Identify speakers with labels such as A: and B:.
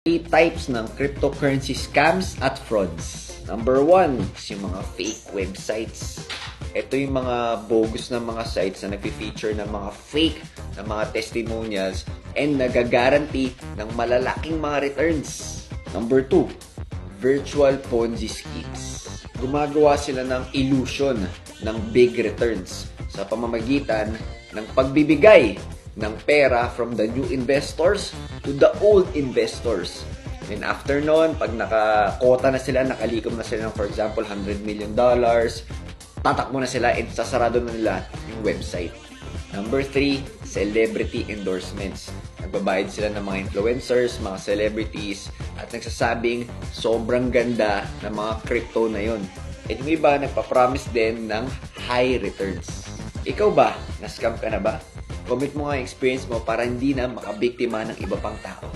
A: Three types ng cryptocurrency scams at frauds. Number 1 is yung mga fake websites. Ito yung mga bogus na mga sites na nag-feature ng mga fake na mga testimonials and nagagaranti ng malalaking mga returns. Number 2, virtual Ponzi schemes. Gumagawa sila ng illusion ng big returns sa pamamagitan ng pagbibigay ng pera from the new investors to the old investors. And after nun, pag nakakota na sila, nakalikom na sila ng, for example, $100 million, tatakbo na sila and sasarado na nila yung website. Number 3, celebrity endorsements. Nagbabayad sila ng mga influencers, mga celebrities, at nagsasabing sobrang ganda ng mga crypto na yun. At yung iba, nagpa-promise din ng high returns. Ikaw ba? Na-scam ka na ba? Comment mo nga yung experience mo para hindi na makabiktima ng iba pang tao.